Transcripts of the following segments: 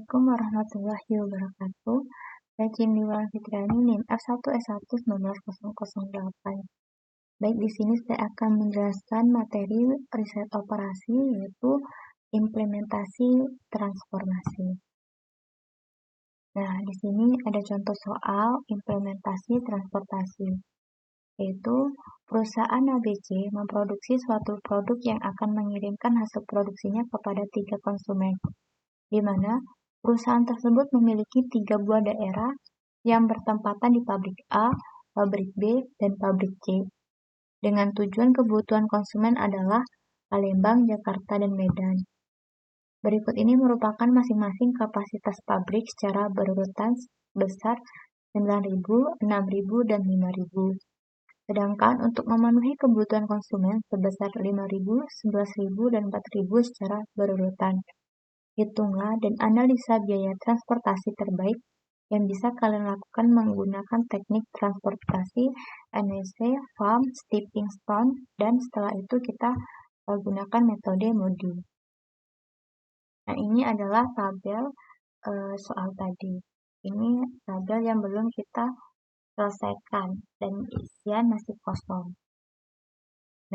Assalamualaikum warahmatullahi wabarakatuh. Saya Cindy Fitriani, NIM F1S1 190008. Baik, di sini saya akan menjelaskan materi riset operasi, yaitu implementasi transformasi. Nah, di sini ada contoh soal implementasi transportasi, yaitu perusahaan ABC memproduksi suatu produk yang akan mengirimkan hasil produksinya kepada 3 konsumen, di mana perusahaan tersebut memiliki 3 buah daerah yang bertempatan di pabrik A, pabrik B, dan pabrik C, dengan tujuan kebutuhan konsumen adalah Palembang, Jakarta, dan Medan. Berikut ini merupakan masing-masing kapasitas pabrik secara berurutan sebesar 9.000, 6.000, dan 5.000. Sedangkan untuk memenuhi kebutuhan konsumen sebesar 5.000, 11.000, dan 4.000 secara berurutan. Hitunglah dan analisa biaya transportasi terbaik yang bisa kalian lakukan menggunakan teknik transportasi NEC, farm, stepping stone, dan setelah itu kita gunakan metode Moody. Nah, ini adalah tabel soal tadi. Ini tabel yang belum kita selesaikan dan isian masih kosong.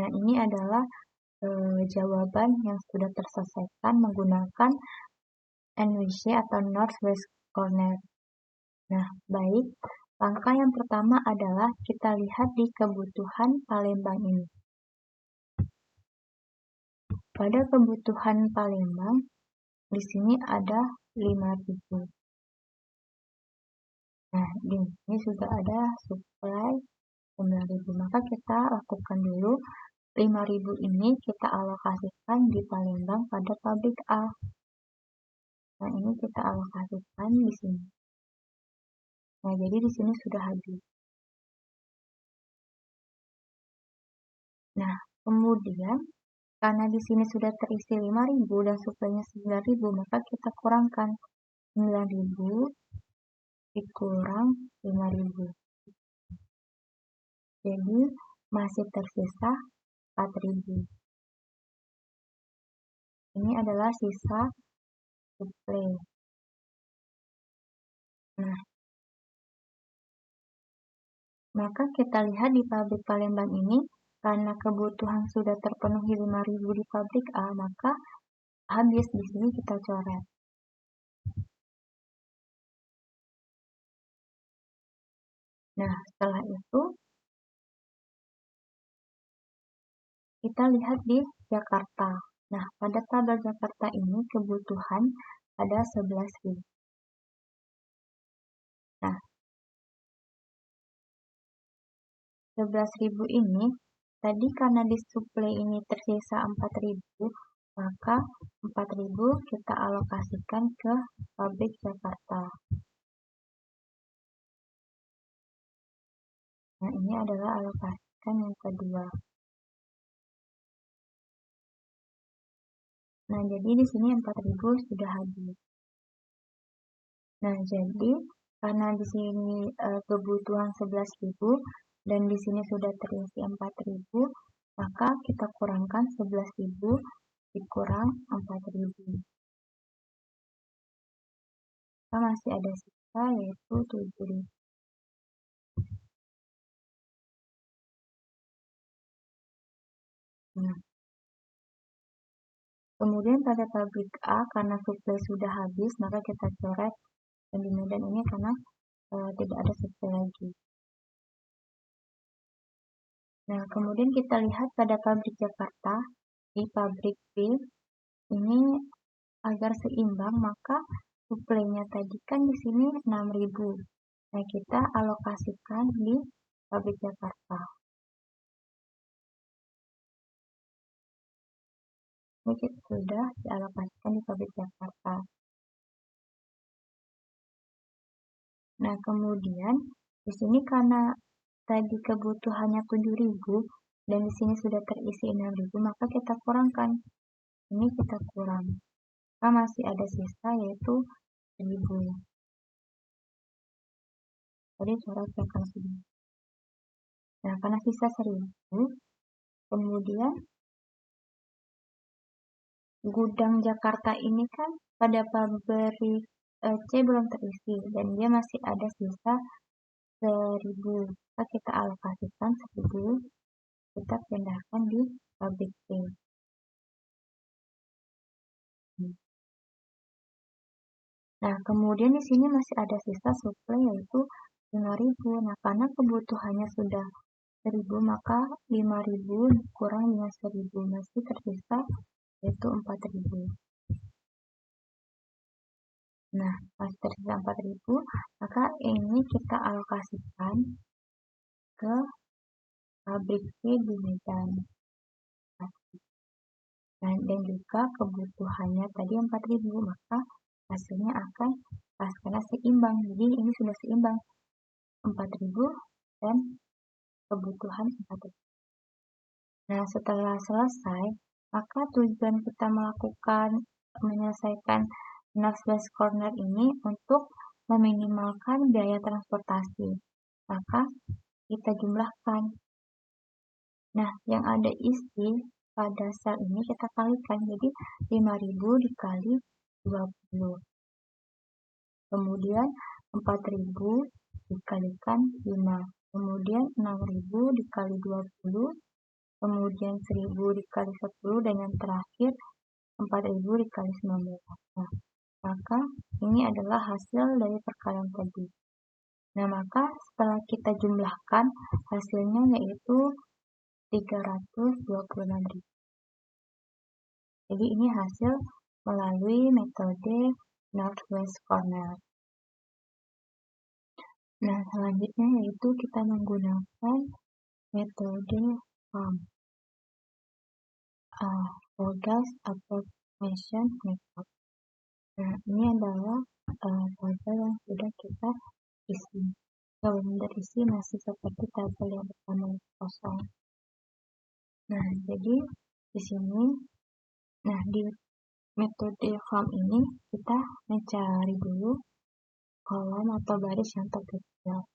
Nah, ini adalah jawaban yang sudah terselesaikan menggunakan NWC atau Northwest Corner. Nah, baik. Langkah yang pertama adalah kita lihat di kebutuhan Palembang ini. Pada kebutuhan Palembang, di sini ada 5.000. Nah, di sini sudah ada supply 9.000. Maka kita lakukan dulu 5.000 ini kita alokasikan di Palembang pada pabrik A. Nah, ini kita alokasikan di sini. Nah, jadi di sini sudah habis. Nah, kemudian karena di sini sudah terisi 5.000 dan suplainya 9.000, maka kita kurangkan 9.000 dikurang 5.000. Jadi masih tersisa 4.000. Ini adalah sisa suplai. Nah, maka kita lihat di pabrik Palembang ini, karena kebutuhan sudah terpenuhi 5.000 di pabrik A, maka habis di sini kita coret. Nah, setelah itu kita lihat di Jakarta. Nah, pada tabel Jakarta ini kebutuhan ada 11.000. Nah, 11.000 ini tadi karena di suplai ini tersisa 4.000, maka 4.000 kita alokasikan ke pabrik Jakarta. Nah, ini adalah alokasikan yang kedua. Nah, jadi di sini 4.000 sudah habis. Nah, jadi karena di sini kebutuhan 11.000 dan di sini sudah terisi 4.000, maka kita kurangkan 11.000 dikurang 4.000. Maka masih ada sisa yaitu 7.000. Nah, kemudian pada pabrik A karena suplai sudah habis, maka kita coret dan di Medan ini karena tidak ada suplai lagi. Nah, kemudian kita lihat pada pabrik Jakarta, di pabrik B, ini agar seimbang, maka suplainya tadi kan di sini 6.000. Nah, kita alokasikan di pabrik Jakarta. Ini kita sudah dialokasikan di pabrik Jakarta. Nah, kemudian di sini karena tadi kebutuhannya 7.000 dan di sini sudah terisi 6.000, maka kita kurangkan. Ini kita kurang. Maka masih ada sisa yaitu 1.000. Tadi coret yang kan sudah. Nah, karena sisa 1.000, kemudian gudang Jakarta ini kan pada pabrik C belum terisi dan dia masih ada sisa 1000. Maka kita alokasikan 1000, kita pindahkan di pabrik C. Nah, kemudian di sini masih ada sisa suplai yaitu 5000. Nah, karena kebutuhannya sudah 1000, maka 5000 kurang dengan 1000 masih tersisa yaitu 4000. Nah, masih tersisa 4000, maka ini kita alokasikan ke pabrik C di Medan. Nah, dan juga kebutuhannya tadi 4000, maka hasilnya akan pas karena seimbang. Jadi ini sudah seimbang 4000 dan kebutuhan 4000. Nah, setelah selesai, maka tujuan kita menyelesaikan Northwest Corner ini untuk meminimalkan biaya transportasi. Maka kita jumlahkan. Nah, yang ada isi pada sel ini kita kalikan. Jadi 5000 dikali 20. Kemudian 4000 dikalikan 5. Kemudian 6000 dikali 20. Kemudian 1000 dikali 10 dan yang terakhir 4000 dikali 19. Nah, maka ini adalah hasil dari perkalian tadi. Nah, maka setelah kita jumlahkan hasilnya yaitu 326.000. Jadi ini hasil melalui metode Northwest Corner. Nah, selanjutnya yaitu kita menggunakan metode FAM, Forecast Approximation Method. Nah, ini adalah tabel yang sudah kita isi. Kalau tidak isi masih seperti tabel yang pertama kosong. Nah, jadi di sini, di metode FAM ini kita mencari dulu kolom atau baris yang terkecil.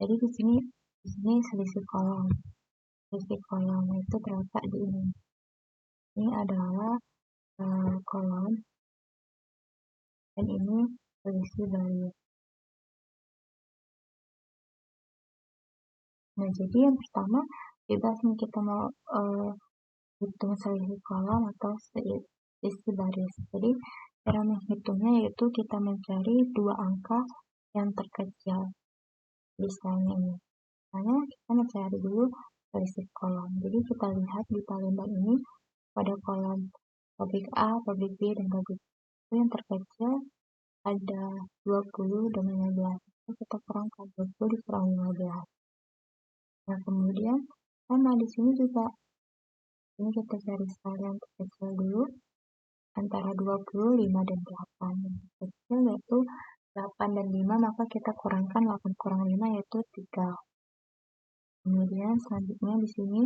Jadi di sini selisih kolom. Selisih kolom itu terletak di ini. Ini adalah kolom dan ini selisih baris. Nah, jadi yang pertama bebas nih kita mau hitung selisih kolom atau selisih baris. Jadi cara menghitungnya yaitu kita mencari dua angka yang terkecil. Misalnya ini. Karena kita mencari dulu selisih kolom. Jadi kita lihat di Palembang ini pada kolom pabrik A, pabrik B, dan pabrik C yang terkecil ada 20 dan 15. Kita kurangkan 20 dikurang 15. Nah, kemudian sama di sini juga. Ini kita cari skala yang terkecil dulu antara 20, 5, dan 8. Yang terkecil yaitu 8 dan 5, maka kita kurangkan 8 kurang 5 yaitu 3. Kemudian selanjutnya di sini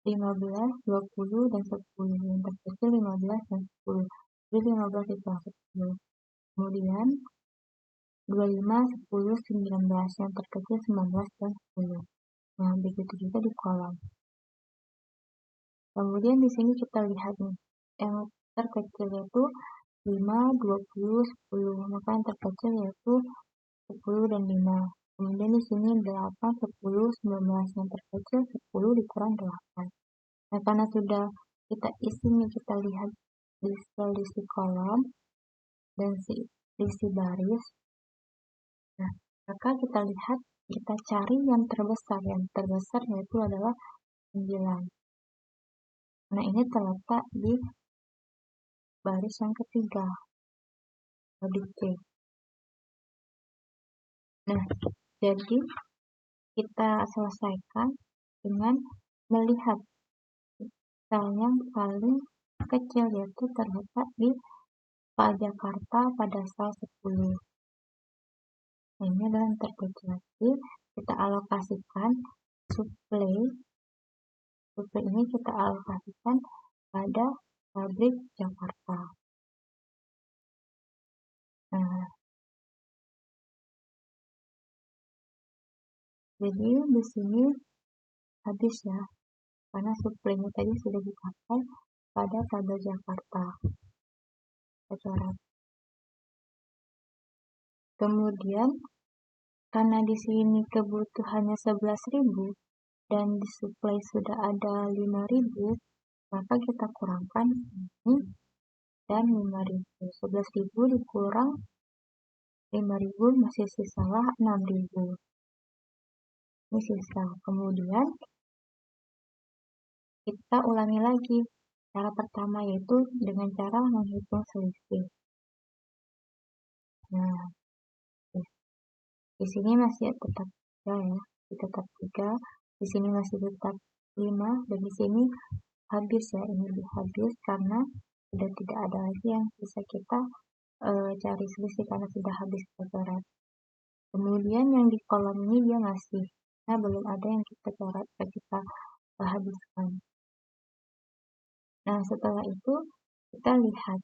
15, 20, dan 10. Yang terkecil 15 dan 10. Jadi 15 dikurang 10. Kemudian 25, 10, 19. Yang terkecil 19 dan 10. Nah, begitu juga di kolom. Kemudian di sini kita lihat nih, yang terkecil yaitu 5, 20, 10. Maka yang terkecil yaitu 10 dan 5. Kemudian di sini 8, 10, 19. Yang terkecil 10 dikurang 8. Nah, karena sudah kita isi nih, kita lihat di selisih kolom dan selisih baris. Nah, maka kita lihat, kita cari yang terbesar. Yang terbesar yaitu adalah 9. Nah, ini terletak di baris yang ketiga, pabrik C. Nah, jadi kita selesaikan dengan melihat sel yang paling kecil yaitu terletak di Pak Jakarta pada sel 10. Nah, ini adalah yang terkecil. Jadi kita alokasikan suplai ini kita alokasikan pada pabrik Jakarta. Nah, jadi di sini habis ya, karena suplainya tadi sudah dipakai pada tabel Jakarta. Kita coret. Kemudian karena di sini kebutuhannya 11.000 dan disuplai sudah ada 5.000, maka kita kurangkan ini dan 5.000. 11.000 dikurang 5.000 masih sisalah 6.000. Ini sisa. Kemudian kita ulangi lagi cara pertama, yaitu dengan cara menghitung selisih. Nah, di sini masih tetap 3 ya, tetap 3. Di sini masih tetap 5 dan di sini habis ya, ini habis karena sudah tidak ada lagi yang bisa kita cari selisih karena sudah habis coret. Kemudian yang di kolom ini dia masih, nah belum ada yang kita coret, kita habiskan. Nah setelah itu kita lihat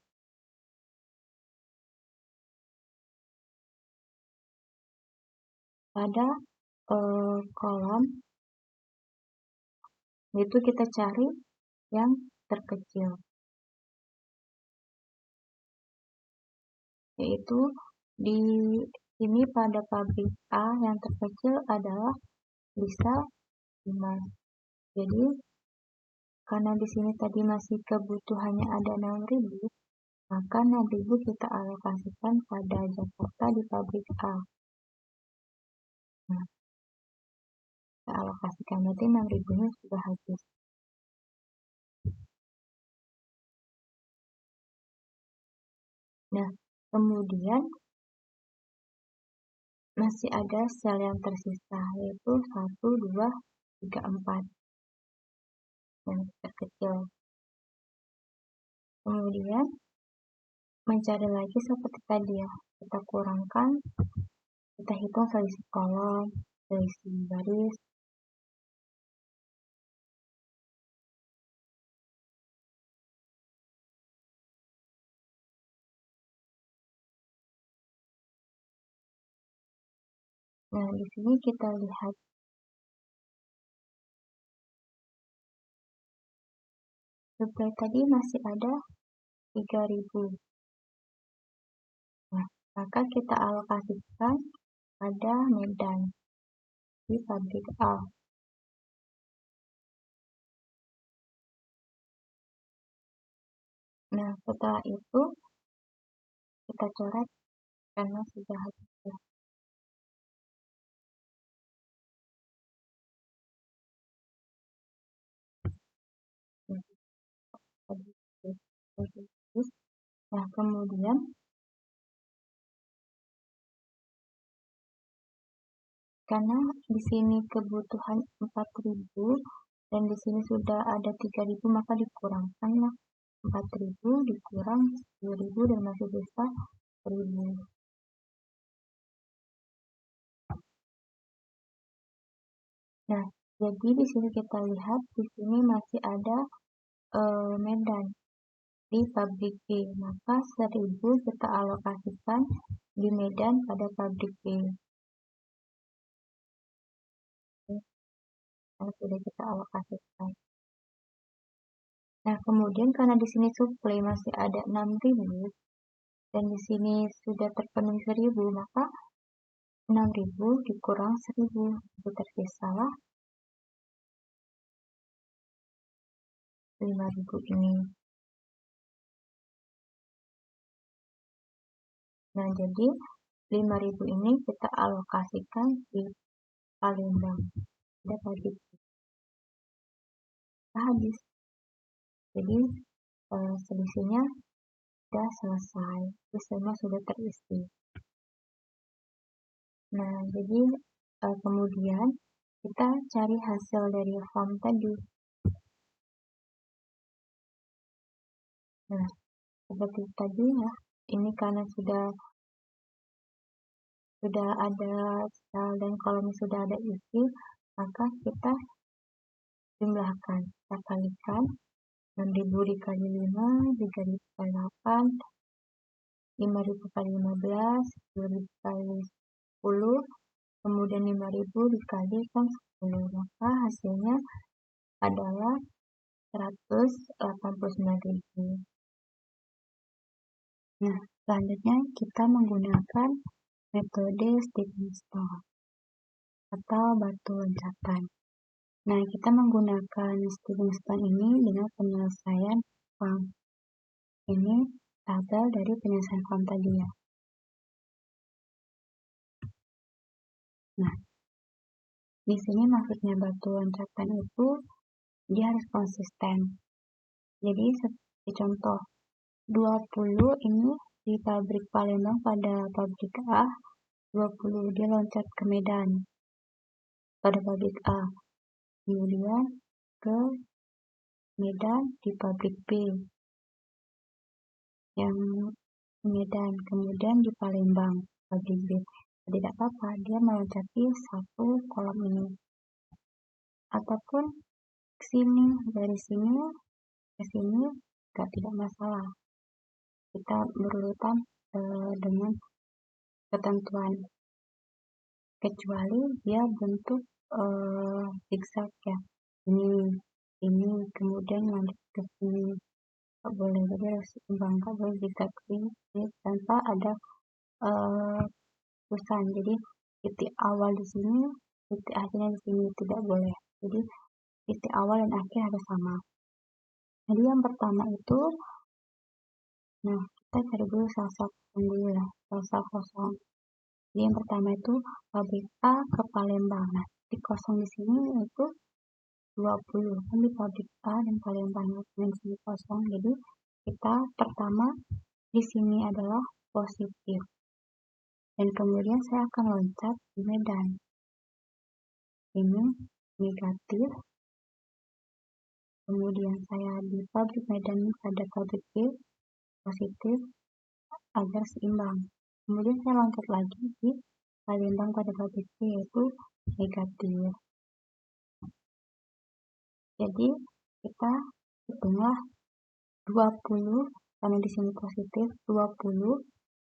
pada kolom itu kita cari yang terkecil, yaitu di sini pada pabrik A yang terkecil adalah bisa 5. Jadi karena di sini tadi masih kebutuhannya ada 6.000, maka 6.000 kita alokasikan pada Jakarta di pabrik A. Nah, kita alokasikan, berarti 6.000-nya sudah habis. Nah, kemudian masih ada sel yang tersisa, yaitu 1, 2, 3, 4 yang terkecil. Kemudian mencari lagi seperti tadi ya, kita kurangkan, kita hitung selisih kolom, selisih baris. Nah, di sini kita lihat suplai tadi masih ada 3.000. Nah, maka kita alokasikan pada Medan di pabrik A. Nah, setelah itu kita coret karena sudah habis. Nah, kemudian karena di sini kebutuhan 4.000 dan di sini sudah ada 3.000, maka dikurangkanlah 4.000 dikurang 10.000 dan masih sisa 1.000. Nah, jadi di sini kita lihat di sini masih ada Medan di pabrik B, maka 1.000 kita alokasikan di Medan pada pabrik B. Yang sudah kita alokasikan. Nah, kemudian karena di sini suplai masih ada 6.000 dan di sini sudah terpenuhi 1.000, maka 6.000 dikurang 1.000, itu tersisalah 5.000 ini. Nah, jadi 5.000 ini kita alokasikan di Palembang. Ada pabrik kita habis. Jadi selisihnya sudah selesai, semua sudah terisi. Nah, jadi kemudian kita cari hasil dari form tadi. Nah, seperti tadi ya, ini karena sudah ada sel dan kolom sudah ada isi, maka kita jumlahkan, kita kalikan 6.000 dikali 5, 3.000 kali 8, 5.000 kali 15, 10.000 kali 10, kemudian 5.000 dikalikan 10, maka hasilnya adalah 189.000. Nah, selanjutnya kita menggunakan metode stepping stone atau batu loncatan. Nah, kita menggunakan stepping stone ini dengan penyelesaian form. Ini tabel dari penyelesaian form tadi ya. Nah, di sini maksudnya batu loncatan itu dia harus konsisten. Jadi seperti contoh 20 ini di pabrik Palembang pada pabrik A, 20 dia loncat ke Medan pada pabrik A, kemudian ke Medan di pabrik B yang Medan, kemudian di Palembang pabrik B. Tidak apa-apa, dia meloncati satu kolom ini ataupun ke sini, dari sini ke sini tidak masalah. Kita berurutan dengan ketentuan, kecuali dia bentuk zigzag ya, ini kemudian lanjut ke sini, nggak boleh. Jadi harus seimbang, nggak boleh zigzag ini tanpa ada terusan. Jadi titik awal di sini, titik akhirnya di sini, tidak boleh. Jadi titik awal dan akhir harus sama. Jadi yang pertama itu, nah kita cari dulu sel-sel kosong dulu ya, sel-sel kosong. Jadi yang pertama itu pabrik A ke Palembang. Nah, titik kosong di sini itu 20 kan di pabrik A dan Palembang, dan sini kosong. Jadi kita pertama di sini adalah positif, dan kemudian saya akan loncat di Medan. Ini negatif, kemudian saya di pabrik Medan pada pabrik B positif agar seimbang. Kemudian saya loncat lagi di Palembang pada pabrik B yaitu negatif. Jadi kita hitunglah 20 karena di sini positif, 20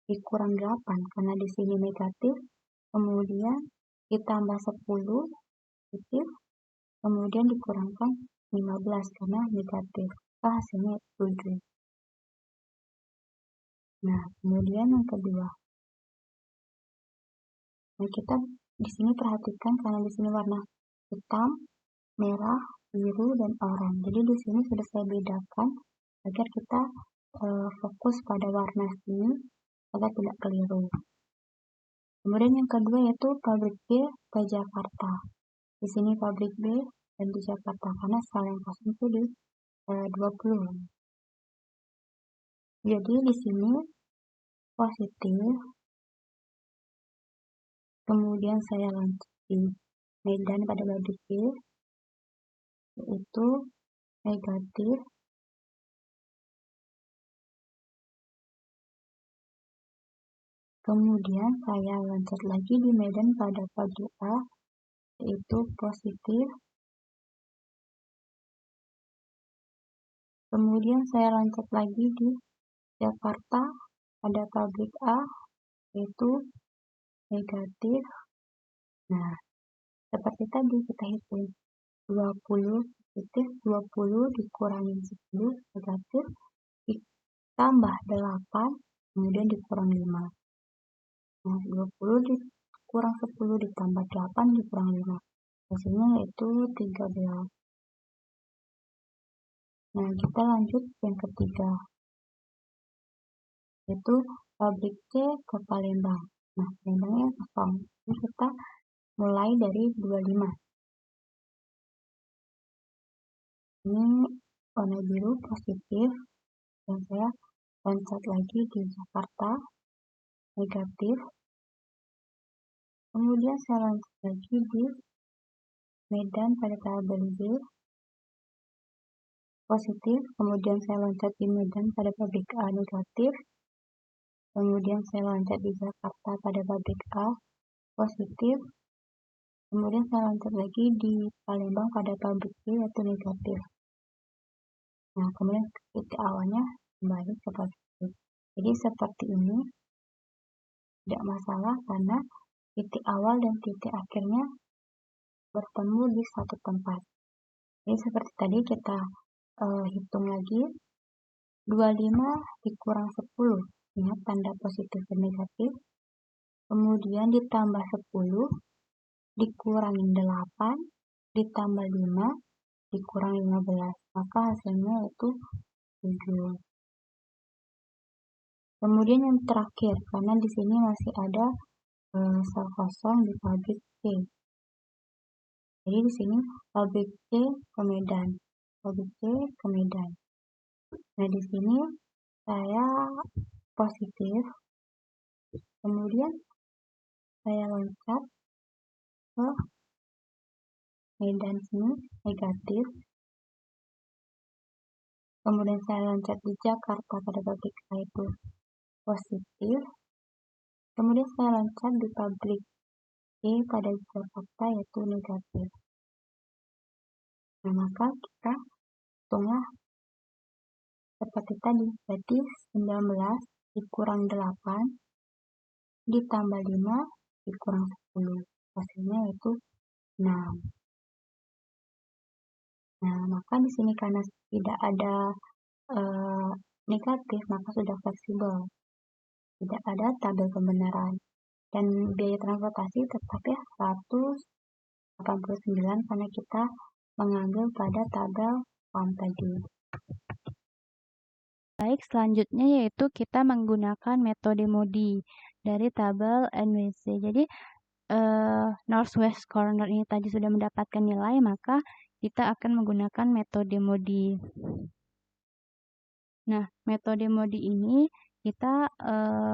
dikurang 8 karena di sini negatif, kemudian ditambah 10 positif, kemudian dikurangkan 15 karena negatif. Hasilnya 7. Nah, kemudian yang kedua. Nah, kita di sini perhatikan karena di sini warna hitam, merah, biru, dan oranye. Jadi di sini sudah saya bedakan agar kita fokus pada warna sini agar tidak keliru. Kemudian yang kedua yaitu pabrik B ke Jakarta. Di sini pabrik B dan di Jakarta karena sel yang kosong itu di 20. Jadi di sini positif. Kemudian saya lanjut di Medan pada pabrik B yaitu negatif. Kemudian saya loncat lagi di Medan pada pabrik A yaitu positif. Kemudian saya loncat lagi di Jakarta pada pabrik A yaitu negatif. Nah, seperti tadi kita hitung 20 positif, 20 dikurangi 10 negatif, ditambah 8, kemudian dikurang 5. Nah, 20 dikurang 10 ditambah 8 dikurang 5. Hasilnya yaitu 13. Nah, kita lanjut yang ketiga, yaitu pabrik C ke Palembang. Nah, Palembangnya kosong. Jadi kita mulai dari 25. Ini warna biru positif, dan saya loncat lagi di Jakarta negatif. Kemudian saya loncat lagi di Medan pada tabel B positif. Kemudian saya loncat di Medan pada pabrik A negatif. Kemudian saya loncat di Jakarta pada pabrik A positif. Kemudian saya loncat lagi di Palembang pada pabrik B yaitu negatif. Nah, kemudian titik awalnya kembali ke pabrik B. Jadi seperti ini tidak masalah karena titik awal dan titik akhirnya bertemu di satu tempat. Jadi seperti tadi kita hitung lagi 25 dikurang 10. Ingat tanda positif dan negatif. kemudian ditambah 10, dikurangin 8, ditambah 5, dikurang 15, maka hasilnya itu 7. Kemudian yang terakhir, karena di sini masih ada sel kosong di pabrik C. Jadi di sini pabrik C ke Medan, pabrik C ke Medan. Nah di sini saya positif, kemudian saya loncat ke Medan sini negatif, kemudian saya loncat di Jakarta pada pabrik A itu positif, kemudian saya loncat di pabrik E pada Jakarta yaitu negatif. Nah maka kita hitunglah seperti tadi, berarti 19 dikurang 8 ditambah 5 dikurang 10, hasilnya yaitu 6. Nah maka di sini karena tidak ada negatif, maka sudah fleksibel, tidak ada tabel pembenaran, dan biaya transportasi tetap ya 189 karena kita mengambil pada tabel PAM tadi. Baik, selanjutnya yaitu kita menggunakan metode MODI dari tabel NWC. Jadi Northwest Corner ini tadi sudah mendapatkan nilai, maka kita akan menggunakan metode MODI. Nah, metode MODI ini kita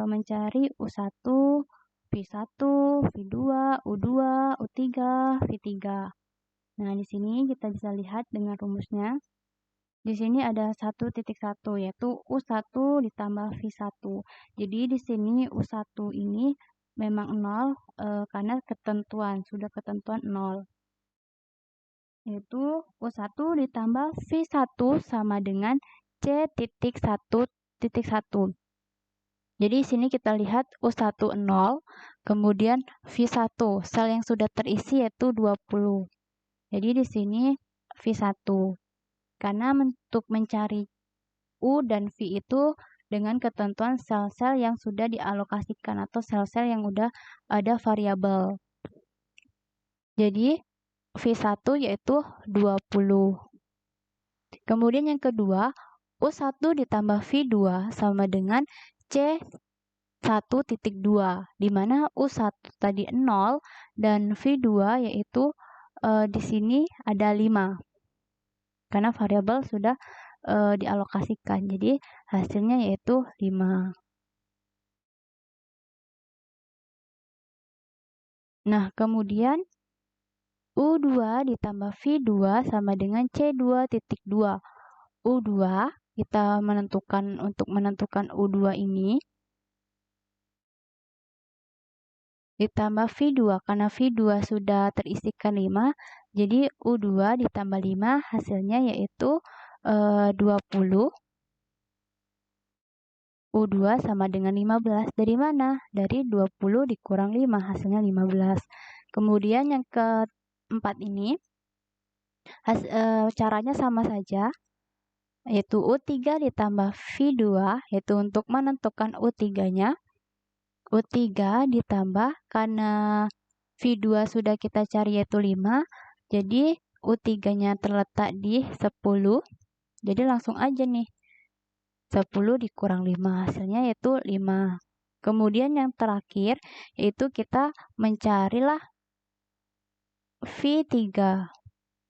mencari U1, V1, V2, U2, U3, V3. Nah, di sini kita bisa lihat dengan rumusnya. Di sini ada 1.1 yaitu U1 ditambah V1. Jadi di sini U1 ini memang 0 karena sudah ketentuan 0. Yaitu U1 ditambah V1 sama dengan C.1.1. Jadi di sini kita lihat U1 0, kemudian V1, sel yang sudah terisi yaitu 20. Jadi di sini V1. Karena untuk mencari U dan V itu dengan ketentuan sel-sel yang sudah dialokasikan atau sel-sel yang sudah ada variabel. Jadi V1 yaitu 20. Kemudian yang kedua, U1 ditambah V2 sama dengan C1.2, di mana U1 tadi 0 dan V2 yaitu di sini ada 5. Karena variabel sudah dialokasikan, jadi hasilnya yaitu 5. Nah, kemudian U2 ditambah V2 sama dengan C2.2. U2 kita untuk menentukan U2 ini ditambah V2, karena V2 sudah terisikan 5, jadi U2 ditambah 5 hasilnya yaitu 20. U2 sama dengan 15. Dari mana? Dari 20 dikurang 5, hasilnya 15. Kemudian yang keempat ini, caranya sama saja, yaitu U3 ditambah V2, yaitu untuk menentukan U3-nya. U3 ditambah, karena V2 sudah kita cari yaitu 5, jadi U3-nya terletak di 10, jadi langsung aja nih, 10 dikurang 5, hasilnya yaitu 5. Kemudian yang terakhir, yaitu kita mencarilah V3.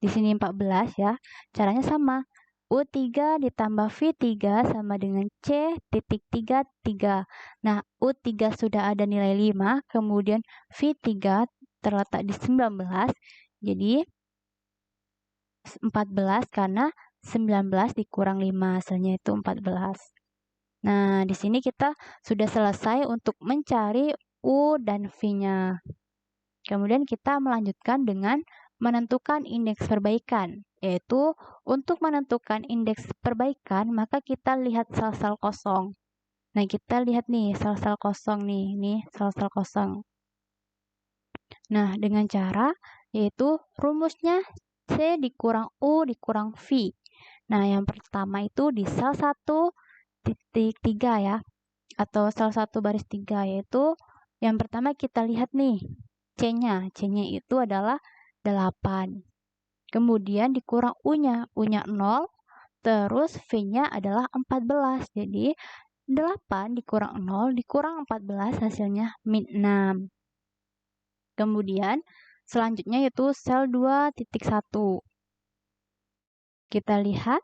Di sini 14 ya, caranya sama. U3 ditambah V3 sama dengan C.33. Nah, U3 sudah ada nilai 5, kemudian V3 terletak di 19, jadi 14 karena 19 dikurang 5, hasilnya itu 14. Nah, di sini kita sudah selesai untuk mencari U dan V-nya. Kemudian kita melanjutkan dengan menentukan indeks perbaikan, yaitu untuk menentukan indeks perbaikan maka kita lihat sel-sel kosong. Nah, kita lihat nih sel-sel kosong nih, ini sel-sel kosong. Nah, dengan cara yaitu rumusnya C dikurang U dikurang V. Nah, yang pertama itu di sel 1.3 ya, atau sel 1 baris 3, yaitu Yang pertama kita lihat nih, C-nya. C-nya itu adalah 8. Kemudian dikurang U-nya. U-nya 0, terus V-nya adalah 14. Jadi 8 dikurang 0 dikurang 14 hasilnya min 6. Kemudian selanjutnya yaitu sel 2.1. Kita lihat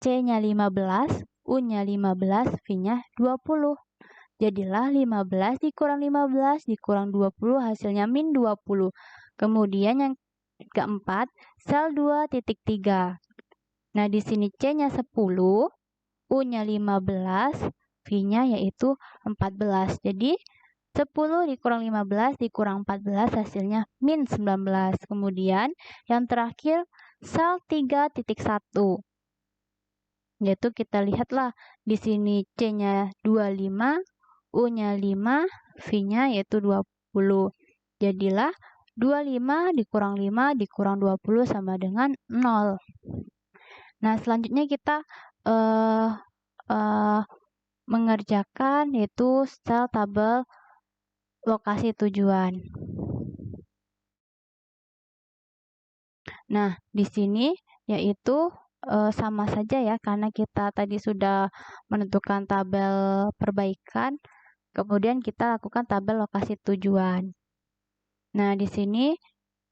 C-nya 15, U-nya 15, V-nya 20. Jadilah 15 dikurang 15 dikurang 20 hasilnya min 20. Kemudian yang keempat, sel 2.3. Nah, di sini C-nya 10, U-nya 15, V-nya yaitu 14. Jadi 10 dikurang 15 dikurang 14 hasilnya min 19. Kemudian yang terakhir sel 3.1. Yaitu kita lihatlah di sini C-nya 25, U-nya 5, V-nya yaitu 20. Jadilah 25 dikurang 5 dikurang 20 sama dengan 0. Nah, selanjutnya kita mengerjakan yaitu sel tabel lokasi tujuan. Nah, di sini yaitu sama saja ya, karena kita tadi sudah menentukan tabel perbaikan, kemudian kita lakukan tabel lokasi tujuan. Nah, di sini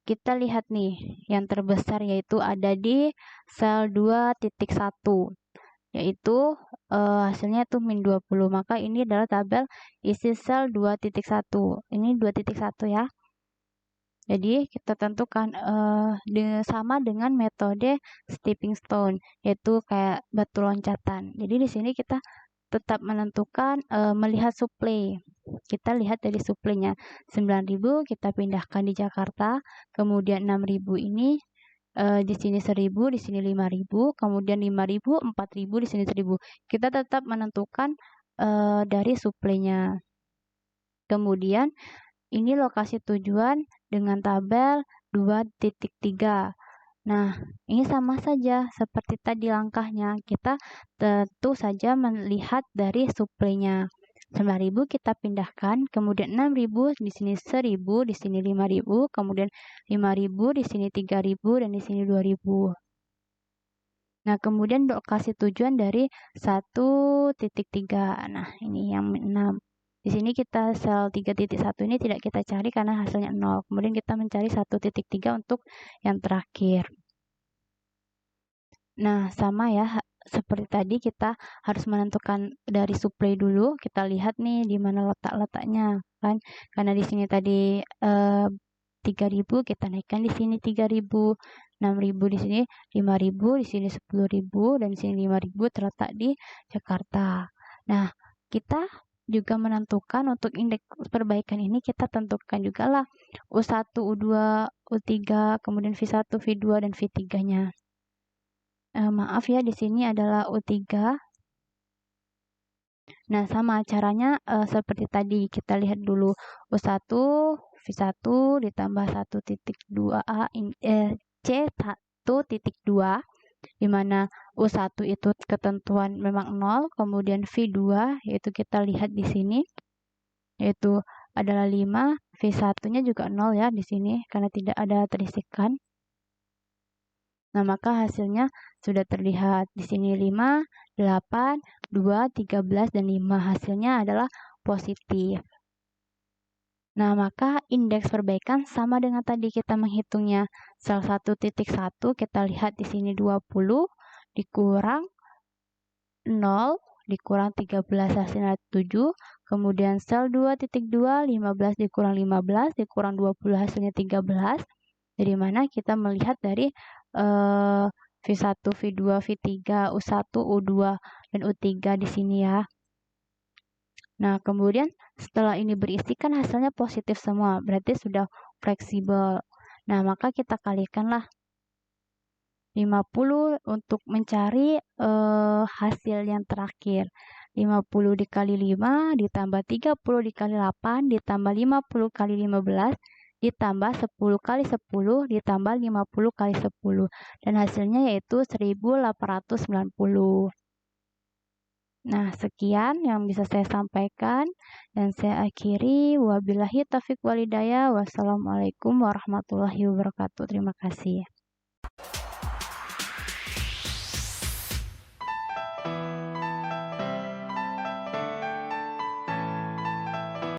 kita lihat nih, yang terbesar yaitu ada di sel 2.1, yaitu hasilnya itu min 20. Maka ini adalah tabel isi sel 2.1. Ini 2.1 ya. Jadi kita tentukan sama dengan metode stepping stone, yaitu kayak batu loncatan. Jadi di sini kita tetap menentukan melihat suplai. Kita lihat dari suplainya 9.000 kita pindahkan di Jakarta, kemudian 6.000 ini di sini 1.000, di sini 5.000, kemudian 5.000, 4.000, di sini 1.000. Kita tetap menentukan dari suplainya. Kemudian ini lokasi tujuan dengan tabel 2.3. Nah, ini sama saja seperti tadi langkahnya. Kita tentu saja melihat dari suplainya. 9.000 kita pindahkan, kemudian 6.000, di sini 1.000, di sini 5.000, kemudian 5.000, di sini 3.000, dan di sini 2.000. Nah, kemudian lokasi tujuan dari 1.3. Nah, ini yang 6. Di sini kita sel 3.1 ini tidak kita cari karena hasilnya 0. Kemudian kita mencari 1.3 untuk yang terakhir. Nah, sama ya, seperti tadi kita harus menentukan dari suplai dulu. Kita lihat nih di mana letak-letaknya kan. Karena di sini tadi 3.000, kita naikkan di sini 3.000, 6.000 di sini 5.000, di sini 10.000, dan di sini 5.000 terletak di Jakarta. Nah, kita juga menentukan untuk indeks perbaikan ini kita tentukan juga lah U1, U2, U3, kemudian V1, V2, dan V3-nya. Maaf ya, di sini adalah U3. Nah, sama caranya seperti tadi. Kita lihat dulu U1, V1 ditambah 1.2A C1.2, di mana U1 itu ketentuan memang 0, kemudian V2 yaitu kita lihat di sini yaitu adalah 5, V1-nya juga 0 ya di sini karena tidak ada terisikan. Nah, maka hasilnya sudah terlihat di sini 5, 8, 2, 13, dan 5. Hasilnya adalah positif. Nah, maka indeks perbaikan sama dengan tadi kita menghitungnya. Sel 1.1 kita lihat di sini 20 dikurang 0 dikurang 13 hasilnya 7. Kemudian sel 2.2 15 dikurang 15 dikurang 20 hasilnya 13. Dari mana kita melihat dari V1, V2, V3, U1, U2, dan U3 di sini ya. Nah, kemudian setelah ini berisi kan hasilnya positif semua, berarti sudah fleksibel. Nah, maka kita kalikanlah 50 untuk mencari hasil yang terakhir. 50 dikali 5 ditambah 30 dikali 8 ditambah 50 kali 15 ditambah 10 kali 10 ditambah 50 kali 10. Dan hasilnya yaitu 1890. Nah, sekian yang bisa saya sampaikan dan saya akhiri. Wabillahi taufiq walhidayah. Wassalamualaikum warahmatullahi wabarakatuh. Terima kasih.